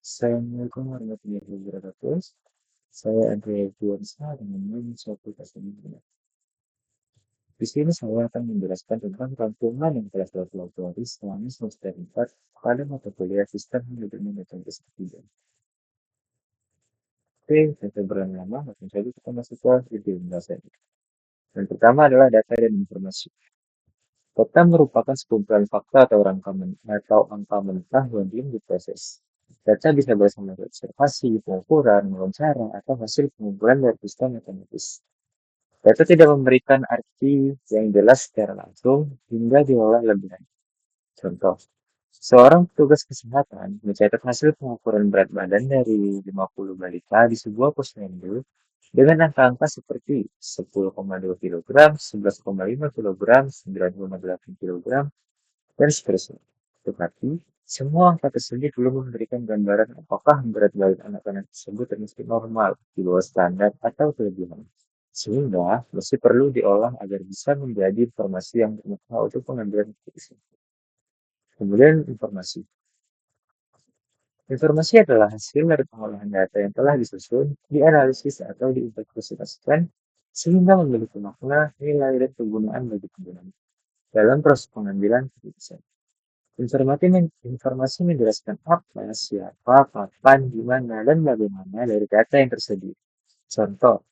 Assalamualaikum warahmatullahi wabarakatuh. Saya Andrea Juansa dengan suatu kesempatan. Di sini saya akan menjelaskan tentang rangkuman yang telah saya pelajari selama semester 4 pada mata kuliah Sistem Manajemen Database ketiga. Oke, saya berlama-lama, langsung saja kita masuk ke video pembahasan. Yang pertama adalah data dan informasi. Data merupakan sekumpulan fakta atau angka mentah yang belum diproses. Data bisa bersama observasi, pengukuran, wawancara, atau hasil pengumpulan dari sistem matematis. Data tidak memberikan arti yang jelas secara langsung hingga diolah lebih lanjut. Contoh, seorang petugas kesehatan mencatat hasil pengukuran berat badan dari 50 balita di sebuah posyandu dengan angka-angka seperti 10,2 kg, 11,5 kg, 9,8 kg, dan seterusnya. Tetapi, semua angka tersebut belum memberikan gambaran apakah berat badan anak-anak tersebut termasuk normal, di bawah standar, atau kelebihan. Sehingga masih perlu diolah agar bisa menjadi informasi yang bermanfaat untuk pengambilan keputusan. Kemudian informasi. Informasi adalah hasil dari pengolahan data yang telah disusun, dianalisis, atau diinterpretasikan sehingga memiliki makna, nilai, dan kegunaan bagi pengguna dalam proses pengambilan keputusan. Informasi menjelaskan apa, siapa, kapan, di mana, dan bagaimana dari data yang tersedia. Contoh,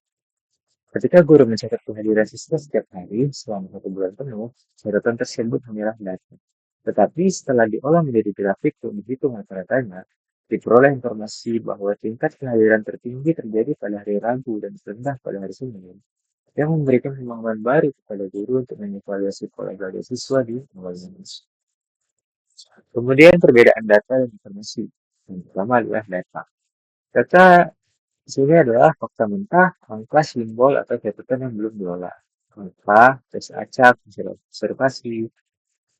ketika guru mencatat kehadiran siswa setiap hari selama 1 bulan penuh, catatan tersebut hanyalah data. Tetapi setelah diolah menjadi grafik untuk menghitung rata-ratanya, diperoleh informasi bahwa tingkat kehadiran tertinggi terjadi pada hari Rabu dan rendah pada hari Senin, yang memberikan kemampuan baru kepada guru untuk mengevaluasi pola belajar siswa di awal semester. Kemudian perbedaan data dan informasi. Yang pertama adalah data. Data di sini adalah fakta mentah, angka, simbol, atau catatan yang belum diolah. Angka, tes acak, hasil observasi,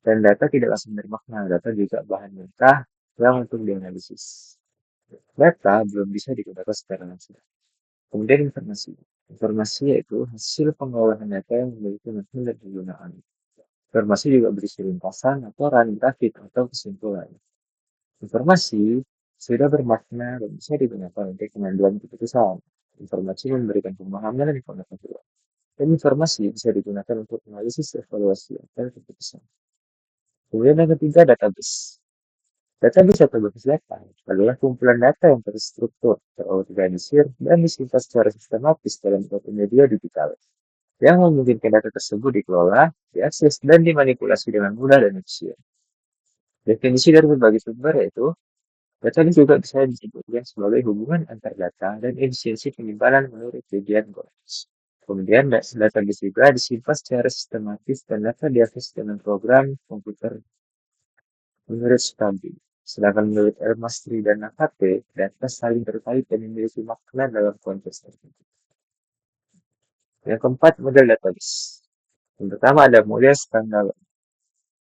dan data tidak langsung bermakna. Data juga bahan mentah yang untuk dianalisis. Data belum bisa digunakan secara langsung. Kemudian informasi. Informasi yaitu hasil pengolahan data yang memiliki makna dan kegunaan. Informasi juga berisi ringkasan, laporan, grafik, atau kesimpulan. Informasi sudah bermakna dan bisa digunakan untuk pengambilan keputusan. Informasi memberikan pemahaman dan pengetahuan. Dan informasi bisa digunakan untuk analisis, evaluasi, dan keputusan. Kemudian yang ketiga, database. Database atau basis data adalah kumpulan data yang terstruktur, terorganisir, dan disimpan secara sistematis dalam suatu media digital, yang memungkinkan data tersebut dikelola, diakses, dan dimanipulasi dengan mudah dan efisien. Definisi dari berbagai sumber yaitu data ini juga bisa disebutkan sebagai hubungan antar data dan efisiensi penyimpanan menurut kajian Goetz. Kemudian database juga disimpan secara sistematis dan dapat diakses dengan program komputer menurut stabil. Sedangkan menurut Elmastri dan Nakate, data saling terkait dan memiliki makna dalam konteks tertentu. Yang keempat, model database. Yang pertama ada model standar.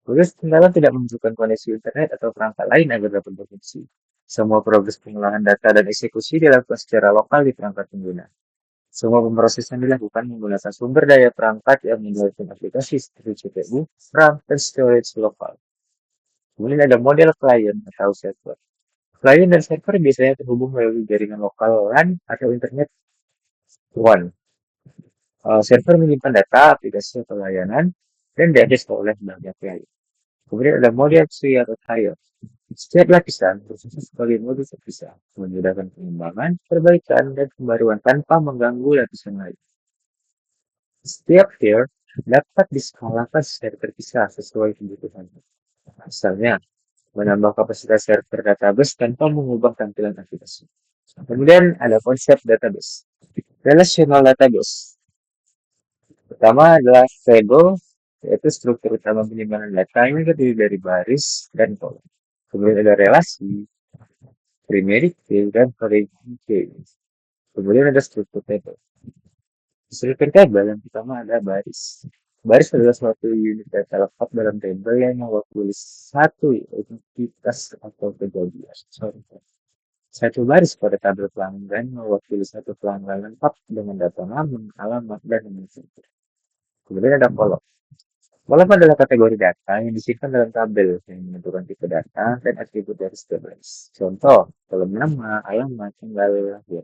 Model standar tidak menunjukkan koneksi internet atau perangkat lain agar dapat berfungsi. Semua progres pengolahan data dan eksekusi dilakukan secara lokal di perangkat pengguna. Semua pemrosesan dilakukan menggunakan sumber daya perangkat yang menggunakan aplikasi seperti CPU, RAM, dan storage lokal. Kemudian ada model klien atau server. Klien dan server biasanya terhubung melalui jaringan lokal LAN atau internet WAN. Server menyimpan data, aplikasi atau layanan, dan diakses oleh banyak klien. Kemudian ada model tree atau tier. Setiap lapisan berfungsi sebagai modul terpisah, memudahkan pengembangan, perbaikan, dan pembaruan tanpa mengganggu lapisan lain. Setiap tier dapat diskalakan secara terpisah sesuai kebutuhan. Misalnya, menambah kapasitas server database tanpa mengubah tampilan aplikasi. Kemudian ada konsep database. Relational database. Pertama adalah table, yaitu struktur utama penyimpanan data yang terdiri dari baris dan kolom. Kemudian ada relasi, primary key, dan foreign key. Kemudian ada struktur table. Struktur table yang pertama ada baris. Baris adalah suatu unit data lengkap dalam tabel yang mewakili satu entitas atau kejadian. Satu baris pada tabel pelanggan mewakili satu pelanggan lengkap dengan data nama, alamat, dan nomor telepon. Kemudian ada kolom. Kolom adalah kategori data yang disimpan dalam tabel yang menentukan tipe data dan atribut dari database. Contoh, kolom nama, alamat, tanggal lahir.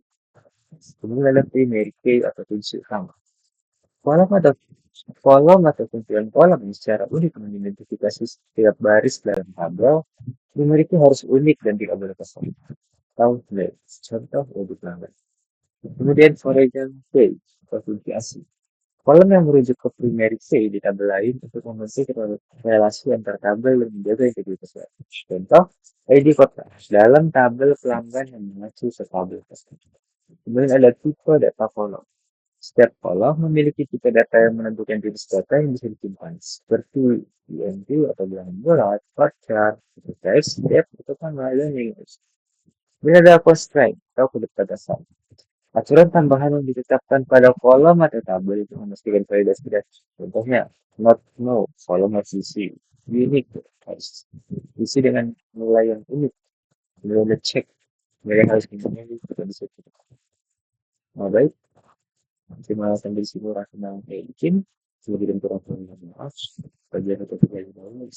Kemudian ada primary key atau kunci utama. Kolom atau kolom atau kumpulan kolom yang secara unik mengidentifikasi setiap baris dalam tabel memiliki harus unik dan tidak boleh kosong. Countless. Contoh, produk pelanggan. Kemudian foreign key atau kunci asing. Kolom yang merujuk ke primary key di tabel lain untuk membentuk relasi antar tabel dan menjaga integritas data. Contoh, ID kota dalam tabel pelanggan yang mengacu ke tabel tersebut. Kemudian ada tipe data kolom. Setiap kolom memiliki tipe data yang menentukan jenis data yang bisa disimpan, seperti INT atau bilangan bulat, bar chart, teks, depth, atau tanggal dan lainnya. Kemudian ada constraint atau kode batasan. Aturan tambahan yang ditetapkan pada kolom atau tabel itu memastikan validasi data. Contohnya, not no, kolom harus diisi. Unique, harus diisi dengan nilai yang unik. Kemudian ada check, nilai yang harus dimiliki atau disitu. Nah, baik, terima kasih dari sini orang kenal mungkin. Semoga dan kurang maaf. Bagian atau kebaikan Allah,